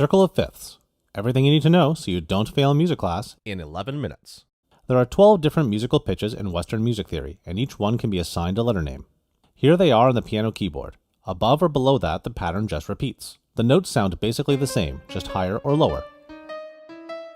Circle of fifths. Everything you need to know so you don't fail music class in 11 minutes. There are 12 different musical pitches in Western music theory, and each one can be assigned a letter name. Here they are on the piano keyboard. Above or below that, the pattern just repeats. The notes sound basically the same, just higher or lower.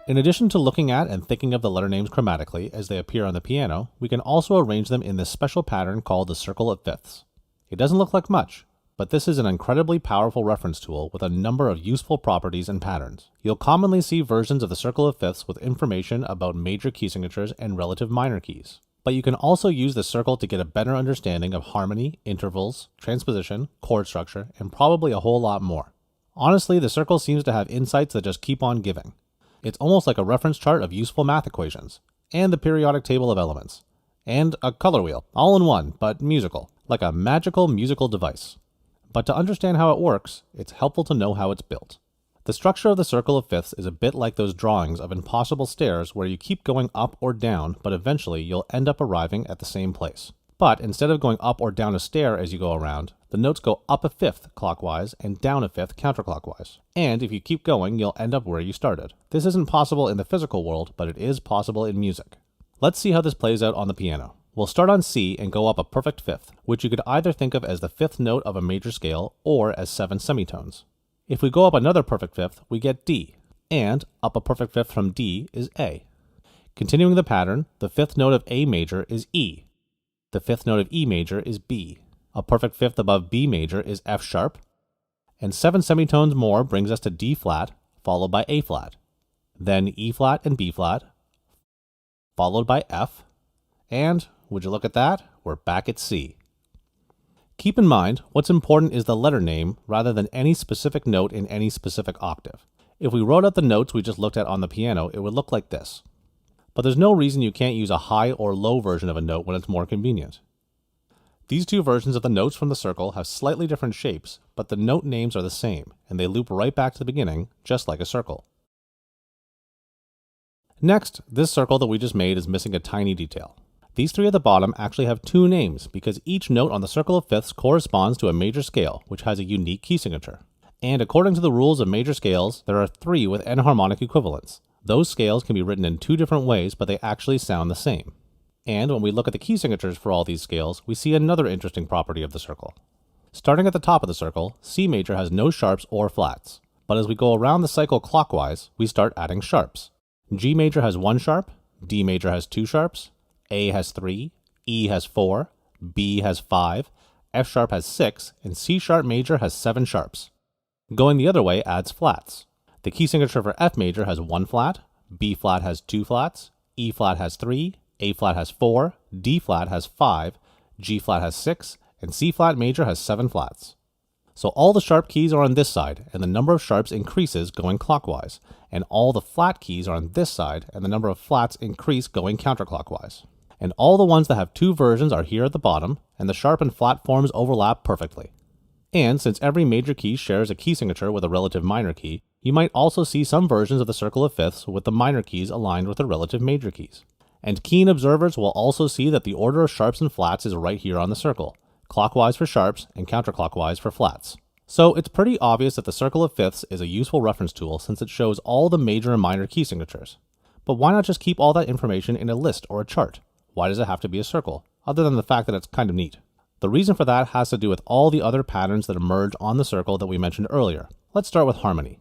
In addition to looking at and thinking of the letter names chromatically as they appear on the piano, we can also arrange them in this special pattern called the circle of fifths. It doesn't look like much, but this is an incredibly powerful reference tool with a number of useful properties and patterns. You'll commonly see versions of the circle of fifths with information about major key signatures and relative minor keys. But you can also use the circle to get a better understanding of harmony, intervals, transposition, chord structure, and probably a whole lot more. Honestly, the circle seems to have insights that just keep on giving. It's almost like a reference chart of useful math equations, and the periodic table of elements, and a color wheel, all in one, but musical, like a magical musical device. But to understand how it works, it's helpful to know how it's built. The structure of the circle of fifths is a bit like those drawings of impossible stairs where you keep going up or down, but eventually you'll end up arriving at the same place. But instead of going up or down a stair as you go around, the notes go up a fifth clockwise and down a fifth counterclockwise. And if you keep going, you'll end up where you started. This isn't possible in the physical world, but it is possible in music. Let's see how this plays out on the piano. We'll start on C and go up a perfect fifth, which you could either think of as the fifth note of a major scale or as 7 semitones. If we go up another perfect fifth, we get D, and up a perfect fifth from D is A. Continuing the pattern, the fifth note of A major is E. The fifth note of E major is B. A perfect fifth above B major is F sharp, and 7 semitones more brings us to D flat, followed by A flat, then E flat and B flat, followed by F, and would you look at that? We're back at C. Keep in mind, what's important is the letter name rather than any specific note in any specific octave. If we wrote out the notes we just looked at on the piano, it would look like this. But there's no reason you can't use a high or low version of a note when it's more convenient. These two versions of the notes from the circle have slightly different shapes, but the note names are the same, and they loop right back to the beginning, just like a circle. Next, this circle that we just made is missing a tiny detail. These three at the bottom actually have two names because each note on the circle of fifths corresponds to a major scale, which has a unique key signature. And according to the rules of major scales, there are 3 with enharmonic equivalents. Those scales can be written in 2 different ways, but they actually sound the same. And when we look at the key signatures for all these scales, we see another interesting property of the circle. Starting at the top of the circle, C major has no sharps or flats. But as we go around the cycle clockwise, we start adding sharps. G major has 1 sharp, D major has 2 sharps, A has 3, E has 4, B has 5, F sharp has 6, and C sharp major has 7 sharps. Going the other way adds flats. The key signature for F major has 1 flat, B flat has 2 flats, E flat has 3, A flat has 4, D flat has 5, G flat has 6, and C flat major has 7 flats. So all the sharp keys are on this side, and the number of sharps increases going clockwise, and all the flat keys are on this side, and the number of flats increase going counterclockwise. And all the ones that have 2 versions are here at the bottom, and the sharp and flat forms overlap perfectly. And since every major key shares a key signature with a relative minor key, you might also see some versions of the circle of fifths with the minor keys aligned with the relative major keys. And keen observers will also see that the order of sharps and flats is right here on the circle, clockwise for sharps and counterclockwise for flats. So it's pretty obvious that the circle of fifths is a useful reference tool since it shows all the major and minor key signatures. But why not just keep all that information in a list or a chart? Why does it have to be a circle, other than the fact that it's kind of neat? The reason for that has to do with all the other patterns that emerge on the circle that we mentioned earlier. Let's start with harmony.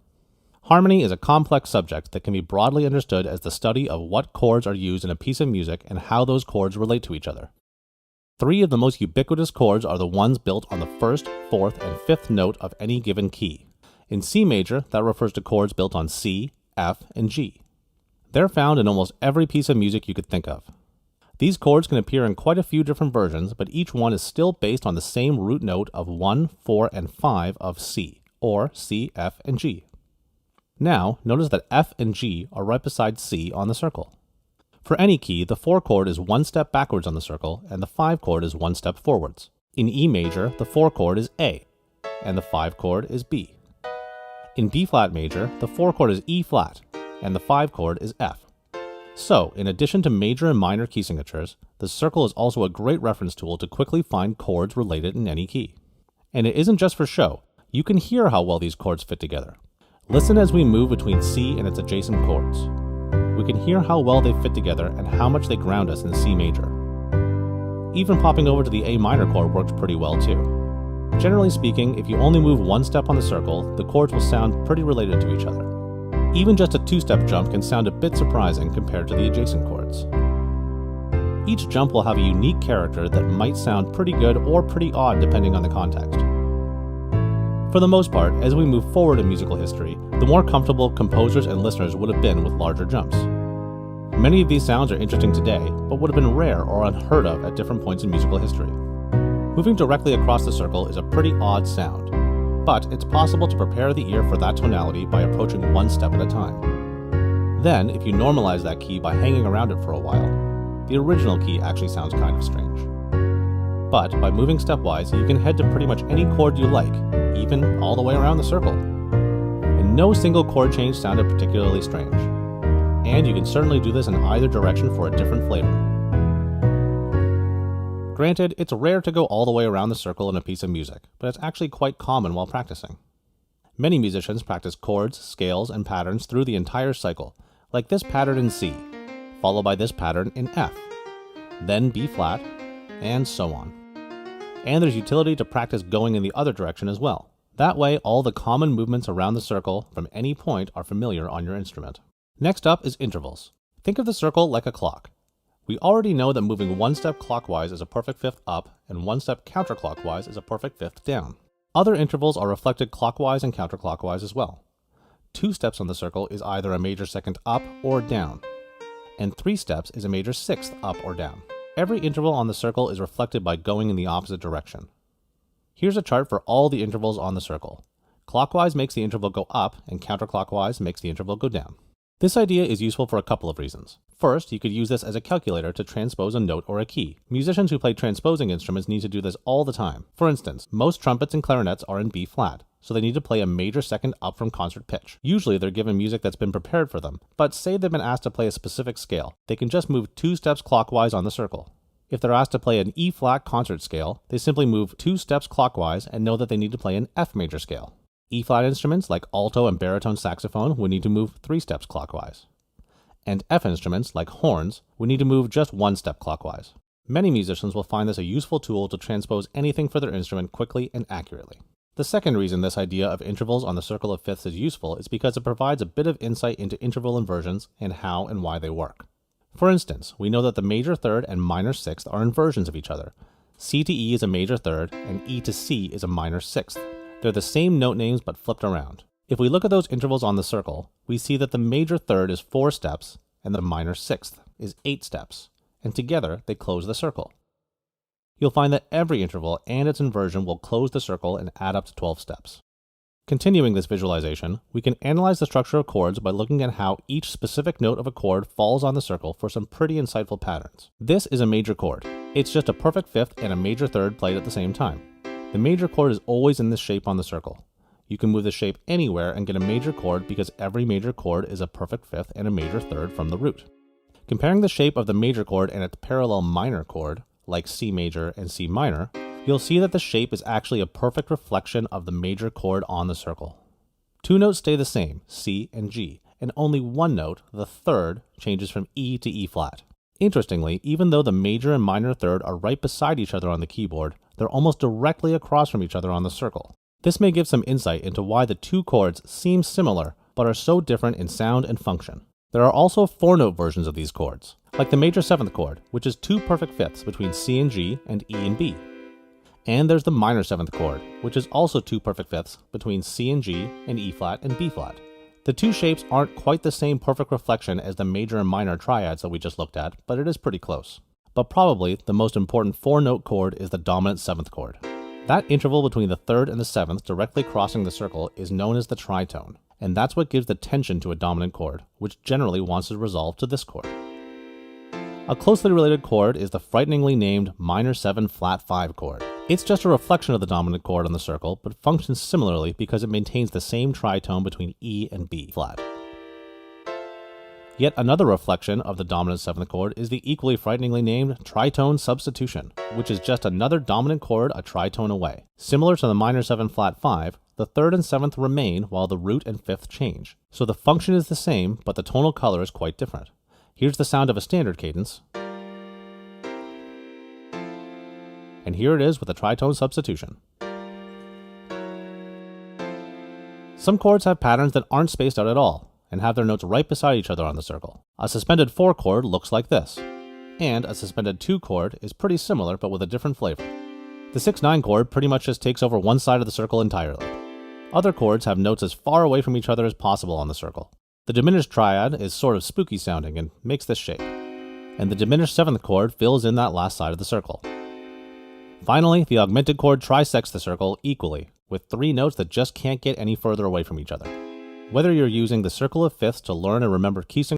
Harmony is a complex subject that can be broadly understood as the study of what chords are used in a piece of music and how those chords relate to each other. 3 of the most ubiquitous chords are the ones built on the 1st, 4th, and 5th note of any given key. In C major, that refers to chords built on C, F, and G. They're found in almost every piece of music you could think of. These chords can appear in quite a few different versions, but each one is still based on the same root note of 1, 4, and 5 of C, or C, F, and G. Now, notice that F and G are right beside C on the circle. For any key, the 4 chord is 1 step backwards on the circle, and the 5 chord is 1 step forwards. In E major, the 4 chord is A, and the 5 chord is B. In B flat major, the 4 chord is E flat, and the 5 chord is F. So, in addition to major and minor key signatures, the circle is also a great reference tool to quickly find chords related in any key. And it isn't just for show. You can hear how well these chords fit together. Listen as we move between C and its adjacent chords. We can hear how well they fit together and how much they ground us in C major. Even popping over to the A minor chord works pretty well too. Generally speaking, if you only move one step on the circle, the chords will sound pretty related to each other. Even just a two-step jump can sound a bit surprising compared to the adjacent chords. Each jump will have a unique character that might sound pretty good or pretty odd depending on the context. For the most part, as we move forward in musical history, the more comfortable composers and listeners would have been with larger jumps. Many of these sounds are interesting today, but would have been rare or unheard of at different points in musical history. Moving directly across the circle is a pretty odd sound, but it's possible to prepare the ear for that tonality by approaching one step at a time. Then, if you normalize that key by hanging around it for a while, the original key actually sounds kind of strange. But by moving stepwise, you can head to pretty much any chord you like, even all the way around the circle. And no single chord change sounded particularly strange. And you can certainly do this in either direction for a different flavor. Granted, it's rare to go all the way around the circle in a piece of music, but it's actually quite common while practicing. Many musicians practice chords, scales, and patterns through the entire cycle, like this pattern in C, followed by this pattern in F, then B flat, and so on. And there's utility to practice going in the other direction as well. That way, all the common movements around the circle from any point are familiar on your instrument. Next up is intervals. Think of the circle like a clock. We already know that moving one step clockwise is a perfect fifth up, and one step counterclockwise is a perfect fifth down. Other intervals are reflected clockwise and counterclockwise as well. 2 steps on the circle is either a major second up or down, and 3 steps is a major sixth up or down. Every interval on the circle is reflected by going in the opposite direction. Here's a chart for all the intervals on the circle. Clockwise makes the interval go up, and counterclockwise makes the interval go down. This idea is useful for a couple of reasons. First, you could use this as a calculator to transpose a note or a key. Musicians who play transposing instruments need to do this all the time. For instance, most trumpets and clarinets are in B flat, so they need to play a major second up from concert pitch. Usually they're given music that's been prepared for them, but say they've been asked to play a specific scale, they can just move 2 steps clockwise on the circle. If they're asked to play an E flat concert scale, they simply move 2 steps clockwise and know that they need to play an F major scale. E-flat instruments like alto and baritone saxophone would need to move 3 steps clockwise. And F instruments like horns would need to move just 1 step clockwise. Many musicians will find this a useful tool to transpose anything for their instrument quickly and accurately. The second reason this idea of intervals on the circle of fifths is useful is because it provides a bit of insight into interval inversions and how and why they work. For instance, we know that the major third and minor sixth are inversions of each other. C to E is a major third, and E to C is a minor sixth. They're the same note names but flipped around. If we look at those intervals on the circle, we see that the major third is 4 steps and the minor sixth is 8 steps, and together they close the circle. You'll find that every interval and its inversion will close the circle and add up to 12 steps. Continuing this visualization, we can analyze the structure of chords by looking at how each specific note of a chord falls on the circle for some pretty insightful patterns. This is a major chord. It's just a perfect fifth and a major third played at the same time. The major chord is always in this shape on the circle. You can move the shape anywhere and get a major chord because every major chord is a perfect fifth and a major third from the root. Comparing the shape of the major chord and its parallel minor chord, like C major and C minor, you'll see that the shape is actually a perfect reflection of the major chord on the circle. 2 notes stay the same, C and G, and only 1 note, the third, changes from E to E flat. Interestingly, even though the major and minor third are right beside each other on the keyboard, they're almost directly across from each other on the circle. This may give some insight into why the 2 chords seem similar, but are so different in sound and function. There are also 4-note versions of these chords, like the major 7th chord, which is 2 perfect fifths between C and G and E and B. And there's the minor 7th chord, which is also 2 perfect fifths between C and G and E flat and B flat. The 2 shapes aren't quite the same perfect reflection as the major and minor triads that we just looked at, but it is pretty close. But probably the most important 4-note chord is the dominant 7th chord. That interval between the 3rd and the 7th directly crossing the circle is known as the tritone, and that's what gives the tension to a dominant chord, which generally wants to resolve to this chord. A closely related chord is the frighteningly named minor 7 flat 5 chord. It's just a reflection of the dominant chord on the circle, but functions similarly because it maintains the same tritone between E and B flat. Yet another reflection of the dominant 7th chord is the equally frighteningly named tritone substitution, which is just another dominant chord a tritone away. Similar to the minor 7 flat 5, the third and seventh remain while the root and fifth change. So the function is the same, but the tonal color is quite different. Here's the sound of a standard cadence. And here it is with a tritone substitution. Some chords have patterns that aren't spaced out at all, and have their notes right beside each other on the circle. A suspended 4 chord looks like this, and a suspended 2 chord is pretty similar but with a different flavor. The 6/9 chord pretty much just takes over one side of the circle entirely. Other chords have notes as far away from each other as possible on the circle. The diminished triad is sort of spooky sounding and makes this shape, and the diminished 7th chord fills in that last side of the circle. Finally, the augmented chord trisects the circle equally, with 3 notes that just can't get any further away from each other. Whether you're using the circle of fifths to learn and remember key